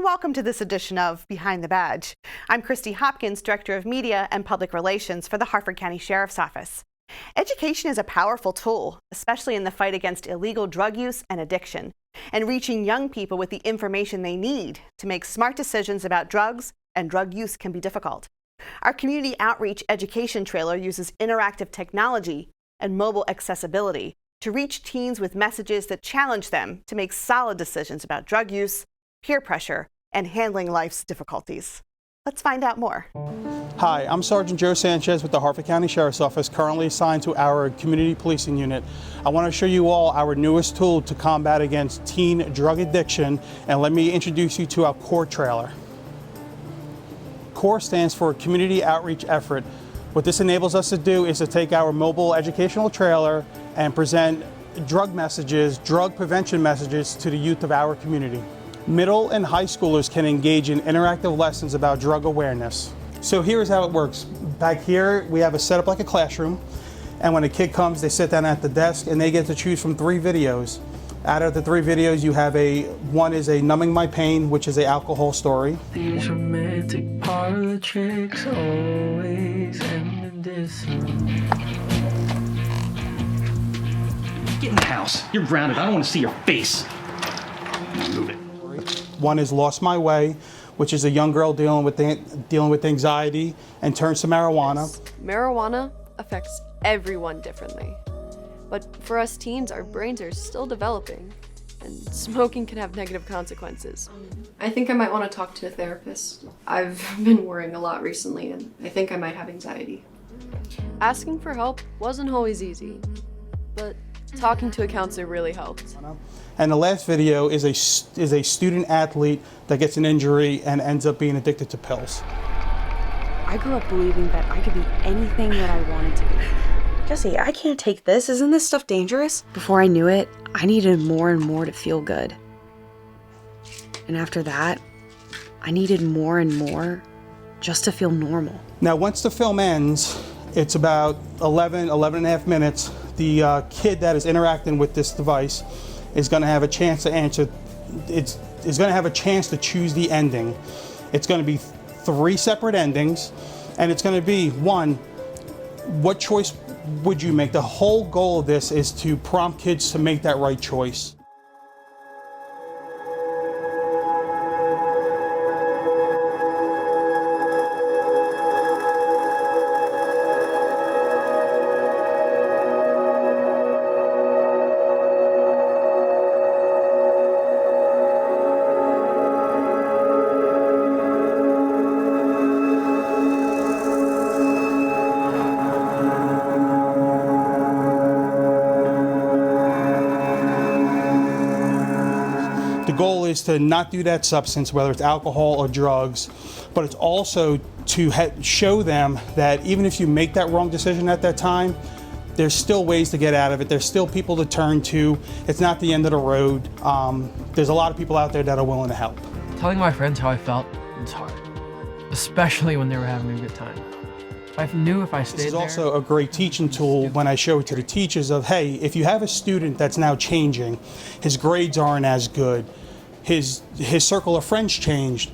and welcome to this edition of Behind the Badge. I'm Christy Hopkins, Director of Media and Public Relations for the Harford County Sheriff's Office. Education is a powerful tool, especially in the fight against illegal drug use and addiction, and reaching young people with the information they need to make smart decisions about drugs and drug use can be difficult. Our community outreach education trailer uses interactive technology and mobile accessibility to reach teens with messages that challenge them to make solid decisions about drug use, peer pressure, and handling life's difficulties. Let's find out more. Hi, I'm Sergeant Joe Sanchez with the Harford County Sheriff's Office, currently assigned to our community policing unit. I want to show you all our newest tool to combat against teen drug addiction, and let me introduce you to our CORE trailer. CORE stands for Community Outreach Effort. What this enables us to do is to take our mobile educational trailer and present drug messages, drug prevention messages to the youth of our community. Middle and high schoolers can engage in interactive lessons about drug awareness. So here's how it works. Back here, we have it set up like a classroom, and when a kid comes, they sit down at the desk and they get to choose from 3 videos. Out of the 3 videos, you have one is a Numbing My Pain, which is an alcohol story. These romantic parlor tricks always end in dissonance. Get in the house. You're grounded. I don't want to see your face. Move it. One is Lost My Way, which is a young girl dealing with anxiety and turns to marijuana. Marijuana affects everyone differently. But for us teens, our brains are still developing, and smoking can have negative consequences. I think I might want to talk to a therapist. I've been worrying a lot recently, and I think I might have anxiety. Asking for help wasn't always easy, but talking to a counselor really helped. And the last video is a student athlete that gets an injury and ends up being addicted to pills. I grew up believing that I could be anything that I wanted to be. Jesse, I can't take this. Isn't this stuff dangerous? Before I knew it, I needed more and more to feel good. And after that, I needed more and more just to feel normal. Now, once the film ends, it's about 11 and a half minutes. The kid that is interacting with this device is going to have a chance to answer. Is going to have a chance to choose the ending. It's going to be 3 separate endings, and it's going to be 1, what choice would you make? The whole goal of this is to prompt kids to make that right choice. The goal is to not do that substance, whether it's alcohol or drugs, but it's also to show them that even if you make that wrong decision at that time, there's still ways to get out of it. There's still people to turn to. It's not the end of the road. There's a lot of people out there that are willing to help. Telling my friends how I felt was hard, especially when they were having a good time. I knew if I stayed there... This is also a great teaching tool when I show it to the teachers of, hey, if you have a student that's now changing, his grades aren't as good, his circle of friends changed.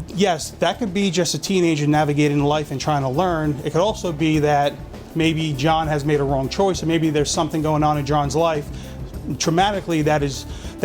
Yes, that could be just a teenager navigating life and trying to learn. It could also be that maybe John has made a wrong choice, or maybe there's something going on in John's life traumatically that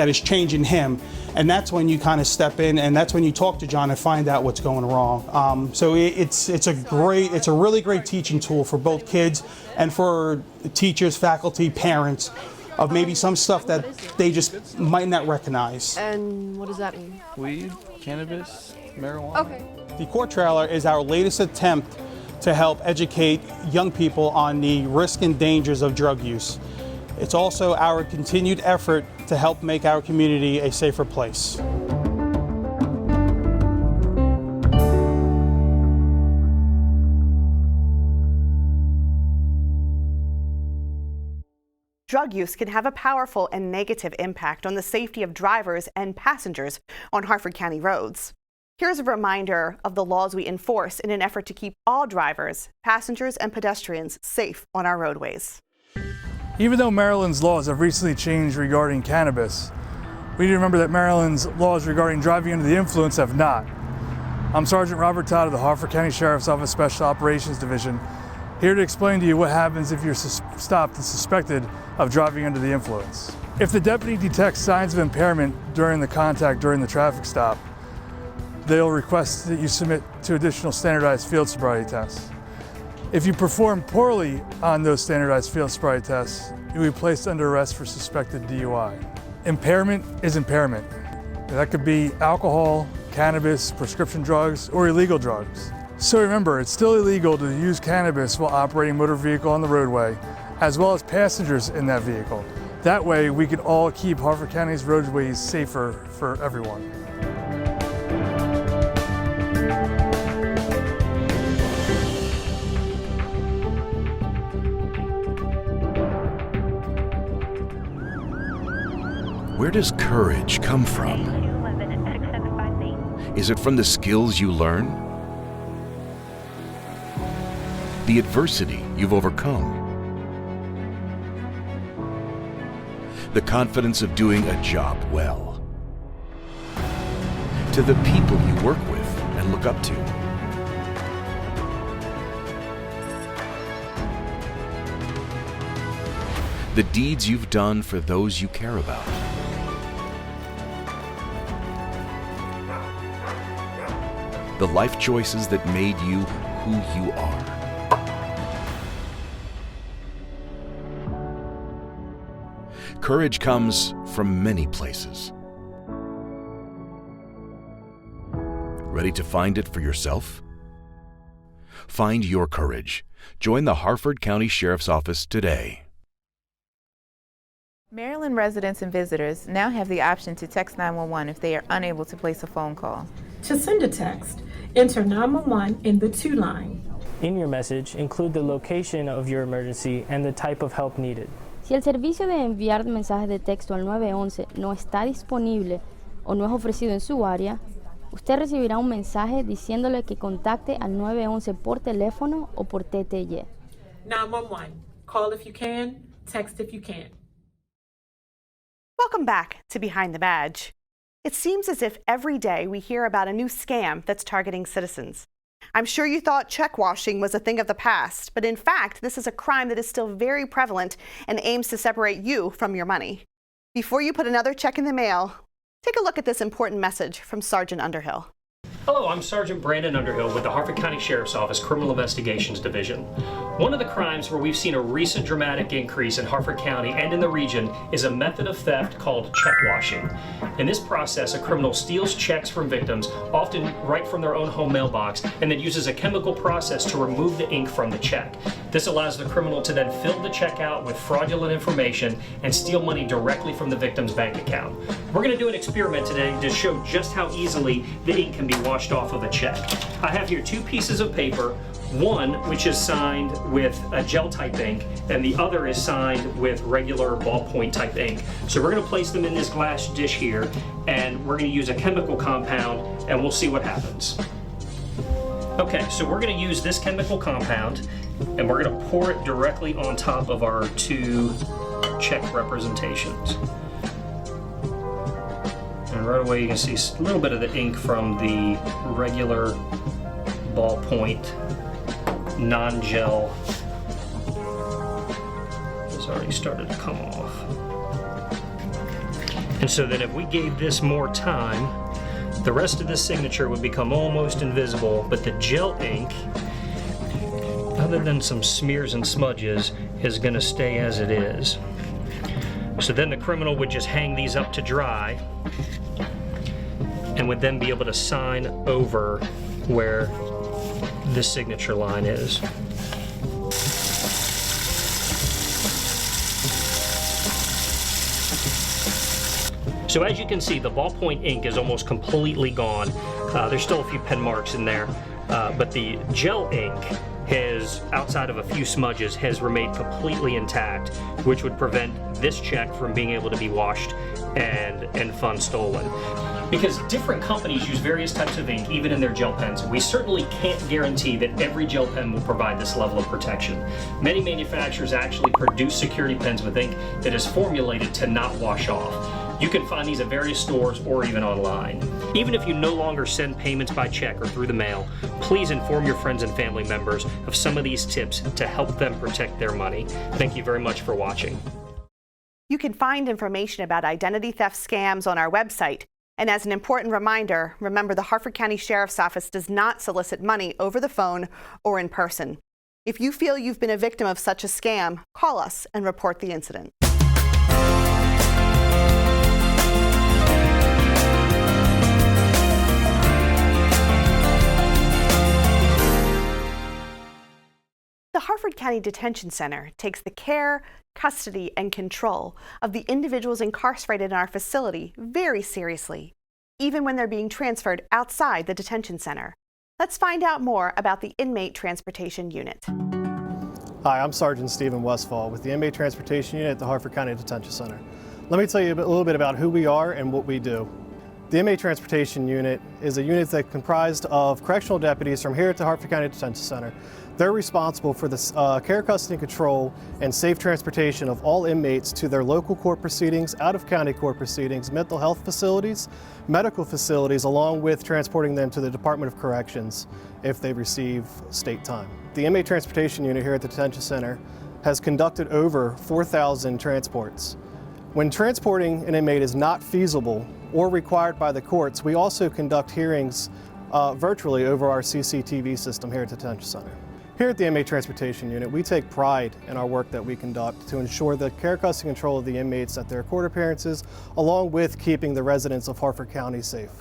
is changing him. And that's when you kind of step in, and that's when you talk to John and find out what's going wrong. So it's a really great teaching tool for both kids and for teachers, faculty, parents, of maybe some stuff that they just might not recognize. And what does that mean? Weed, cannabis, marijuana. Okay. The CORE trailer is our latest attempt to help educate young people on the risk and dangers of drug use. It's also our continued effort to help make our community a safer place. Drug use can have a powerful and negative impact on the safety of drivers and passengers on Harford County roads. Here's a reminder of the laws we enforce in an effort to keep all drivers, passengers, and pedestrians safe on our roadways. Even though Maryland's laws have recently changed regarding cannabis, We need to remember that Maryland's laws regarding driving under the influence have not. I'm Sergeant Robert Todd of the Harford County Sheriff's Office Special Operations Division, here to explain to you what happens if you're stopped and suspected of driving under the influence. If the deputy detects signs of impairment during the traffic stop, they'll request that you submit to additional standardized field sobriety tests. If you perform poorly on those standardized field sobriety tests, you'll be placed under arrest for suspected DUI. Impairment is impairment. That could be alcohol, cannabis, prescription drugs, or illegal drugs. So remember, it's still illegal to use cannabis while operating a motor vehicle on the roadway, as well as passengers in that vehicle. That way, we can all keep Harford County's roadways safer for everyone. Where does courage come from? Is it from the skills you learn? The adversity you've overcome? The confidence of doing a job well? To the people you work with and look up to? The deeds you've done for those you care about? The life choices that made you who you are. Courage comes from many places. Ready to find it for yourself? Find your courage. Join the Harford County Sheriff's Office today. Maryland residents and visitors now have the option to text 911 if they are unable to place a phone call. To send a text, enter 911 in the to line. In your message, include the location of your emergency and the type of help needed. Si el servicio de enviar mensajes de texto al 911 no está disponible o no es ofrecido en su área, usted recibirá un mensaje diciéndole que contacte al 911 por teléfono o por TTY. 911. Call if you can, text if you can. Welcome back to Behind the Badge. It seems as if every day we hear about a new scam that's targeting citizens. I'm sure you thought check washing was a thing of the past, but in fact, this is a crime that is still very prevalent and aims to separate you from your money. Before you put another check in the mail, take a look at this important message from Sergeant Underhill. Hello, I'm Sergeant Brandon Underhill with the Harford County Sheriff's Office Criminal Investigations Division. One of the crimes where we've seen a recent dramatic increase in Harford County and in the region is a method of theft called check washing. In this process, a criminal steals checks from victims, often right from their own home mailbox, and then uses a chemical process to remove the ink from the check. This allows the criminal to then fill the check out with fraudulent information and steal money directly from the victim's bank account. We're going to do an experiment today to show just how easily the ink can be washed off of a check. I have here two pieces of paper, one which is signed with a gel type ink and the other is signed with regular ballpoint type ink. So we're going to place them in this glass dish here and we're going to use a chemical compound and we'll see what happens. Okay, so we're going to use this chemical compound and we're going to pour it directly on top of our two check representations. And right away you can see a little bit of the ink from the regular ballpoint non-gel has already started to come off. And so then if we gave this more time, the rest of this signature would become almost invisible, but the gel ink, other than some smears and smudges, is going to stay as it is. So then the criminal would just hang these up to dry and would then be able to sign over where this signature line is. So as you can see, the ballpoint ink is almost completely gone. There's still a few pen marks in there, but the gel ink has, outside of a few smudges, has remained completely intact, which would prevent this check from being able to be washed and funds stolen. Because different companies use various types of ink, even in their gel pens, we certainly can't guarantee that every gel pen will provide this level of protection. Many manufacturers actually produce security pens with ink that is formulated to not wash off. You can find these at various stores or even online. Even if you no longer send payments by check or through the mail, please inform your friends and family members of some of these tips to help them protect their money. Thank you very much for watching. You can find information about identity theft scams on our website. And as an important reminder, remember the Harford County Sheriff's Office does not solicit money over the phone or in person. If you feel you've been a victim of such a scam, call us and report the incident. The Harford County Detention Center takes the care, custody, and control of the individuals incarcerated in our facility very seriously, even when they're being transferred outside the detention center. Let's find out more about the Inmate Transportation Unit. Hi, I'm Sergeant Stephen Westfall with the Inmate Transportation Unit at the Harford County Detention Center. Let me tell you a little bit about who we are and what we do. The Inmate Transportation Unit is a unit that's comprised of correctional deputies from here at the Harford County Detention Center. They're responsible for the care, custody, and control and safe transportation of all inmates to their local court proceedings, out-of-county court proceedings, mental health facilities, medical facilities, along with transporting them to the Department of Corrections if they receive state time. The Inmate Transportation Unit here at the Detention Center has conducted over 4,000 transports. When transporting an inmate is not feasible or required by the courts, we also conduct hearings virtually over our CCTV system here at the Detention Center. Here at the Inmate Transportation Unit, we take pride in our work that we conduct to ensure the care, custody, and control of the inmates at their court appearances, along with keeping the residents of Harford County safe.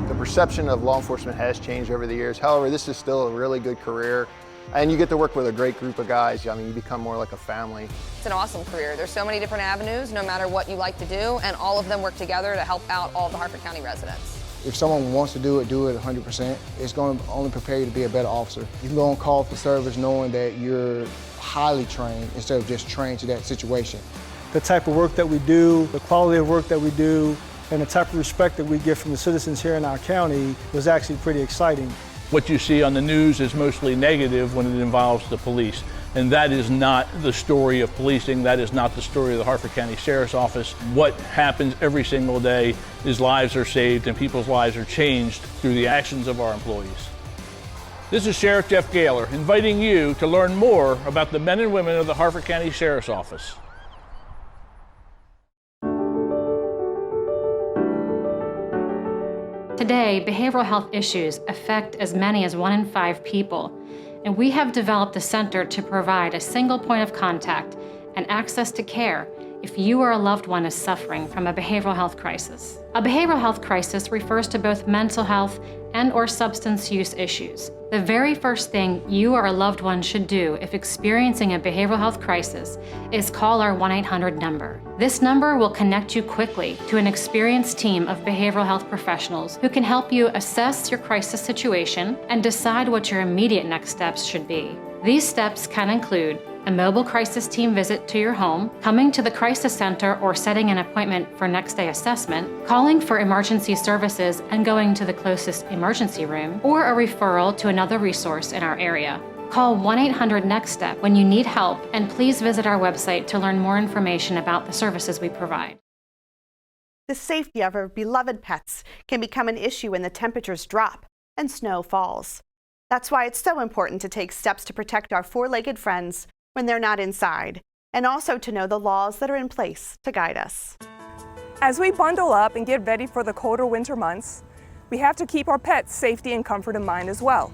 The perception of law enforcement has changed over the years. However, this is still a really good career, and you get to work with a great group of guys. I mean, you become more like a family. It's an awesome career. There's so many different avenues, no matter what you like to do, and all of them work together to help out all of the Harford County residents. If someone wants to do it 100%. It's going to only prepare you to be a better officer. You can go on call for service knowing that you're highly trained instead of just trained to that situation. The type of work that we do, the quality of work that we do, and the type of respect that we get from the citizens here in our county was actually pretty exciting. What you see on the news is mostly negative when it involves the police. And that is not the story of policing. That is not the story of the Harford County Sheriff's Office. What happens every single day is lives are saved and people's lives are changed through the actions of our employees. This is Sheriff Jeff Gaylor inviting you to learn more about the men and women of the Harford County Sheriff's Office. Today, behavioral health issues affect as many as 1 in 5 people, and we have developed the center to provide a single point of contact and access to care if you or a loved one is suffering from a behavioral health crisis. A behavioral health crisis refers to both mental health and/or substance use issues. The very first thing you or a loved one should do if experiencing a behavioral health crisis is call our 1-800 number. This number will connect you quickly to an experienced team of behavioral health professionals who can help you assess your crisis situation and decide what your immediate next steps should be. These steps can include a mobile crisis team visit to your home, coming to the crisis center or setting an appointment for next day assessment, calling for emergency services and going to the closest emergency room, or a referral to another resource in our area. Call 1-800-NEXT-STEP when you need help, and please visit our website to learn more information about the services we provide. The safety of our beloved pets can become an issue when the temperatures drop and snow falls. That's why it's so important to take steps to protect our four-legged friends when they're not inside, and also to know the laws that are in place to guide us. As we bundle up and get ready for the colder winter months, we have to keep our pets' safety and comfort in mind as well.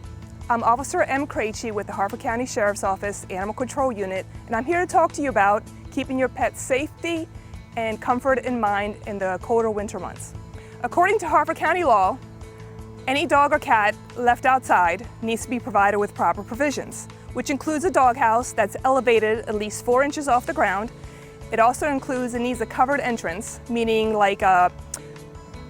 I'm Officer M. Krejci with the Harford County Sheriff's Office Animal Control Unit, and I'm here to talk to you about keeping your pet's safety and comfort in mind in the colder winter months. According to Harford County law, any dog or cat left outside needs to be provided with proper provisions, which includes a doghouse that's elevated at least 4 inches off the ground. It also includes and needs a covered entrance, meaning like a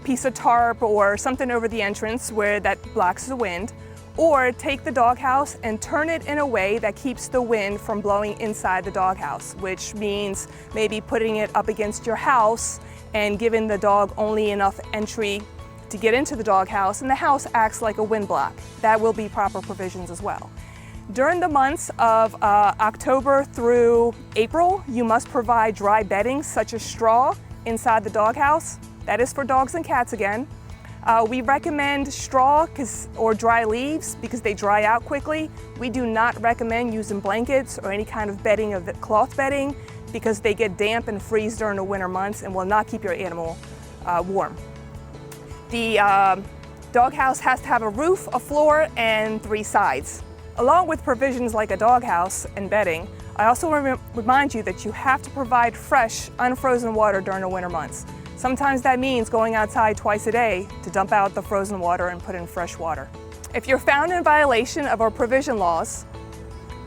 piece of tarp or something over the entrance where that blocks the wind, Or take the doghouse and turn it in a way that keeps the wind from blowing inside the doghouse, which means maybe putting it up against your house and giving the dog only enough entry to get into the doghouse, and the house acts like a wind block. That will be proper provisions as well. During the months of October through April, you must provide dry bedding such as straw inside the doghouse. That is for dogs and cats again. We recommend straw or dry leaves because they dry out quickly. We do not recommend using blankets or any kind of bedding of cloth bedding because they get damp and freeze during the winter months and will not keep your animal warm. The doghouse has to have a roof, a floor, and 3 sides. Along with provisions like a doghouse and bedding, I also remind you that you have to provide fresh, unfrozen water during the winter months. Sometimes that means going outside twice a day to dump out the frozen water and put in fresh water. If you're found in violation of our provision laws,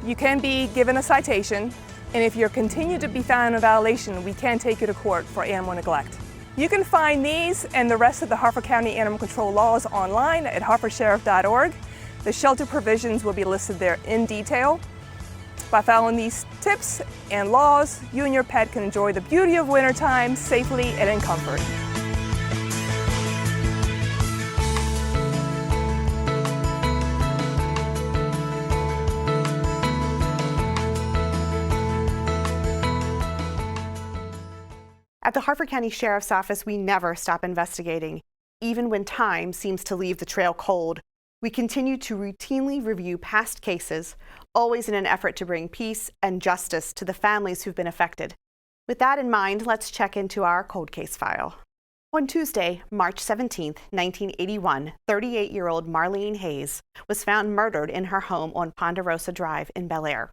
you can be given a citation, and if you're continued to be found in violation, we can take you to court for animal neglect. You can find these and the rest of the Harford County Animal Control laws online at harfordsheriff.org. The shelter provisions will be listed there in detail. By following these tips and laws, you and your pet can enjoy the beauty of wintertime safely and in comfort. At the Harford County Sheriff's Office, we never stop investigating, even when time seems to leave the trail cold. We continue to routinely review past cases, always in an effort to bring peace and justice to the families who've been affected. With that in mind, let's check into our cold case file. On Tuesday, March 17, 1981, 38-year-old Marlene Hayes was found murdered in her home on Ponderosa Drive in Bel Air.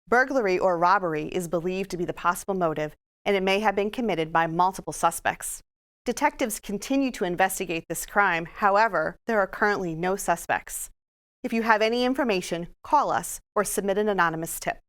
Burglary or robbery is believed to be the possible motive, and it may have been committed by multiple suspects. Detectives continue to investigate this crime. However, there are currently no suspects. If you have any information, call us or submit an anonymous tip.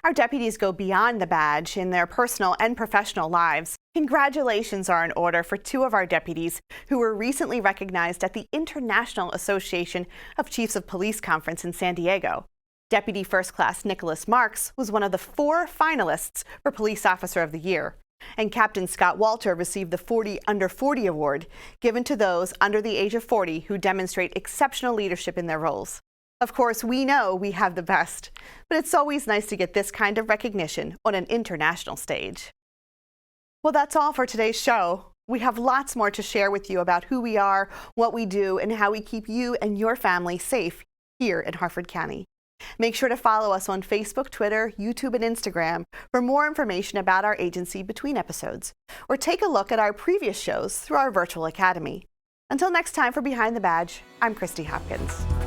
Our deputies go beyond the badge in their personal and professional lives. Congratulations are in order for 2 of our deputies who were recently recognized at the International Association of Chiefs of Police Conference in San Diego. Deputy First Class Nicholas Marks was one of the 4 finalists for Police Officer of the Year. And Captain Scott Walter received the 40 Under 40 award, given to those under the age of 40 who demonstrate exceptional leadership in their roles. Of course, we know we have the best, but it's always nice to get this kind of recognition on an international stage. Well, that's all for today's show. We have lots more to share with you about who we are, what we do, and how we keep you and your family safe here in Harford County. Make sure to follow us on Facebook, Twitter, YouTube, and Instagram for more information about our agency between episodes, or take a look at our previous shows through our virtual academy. Until next time for Behind the Badge, I'm Christy Hopkins.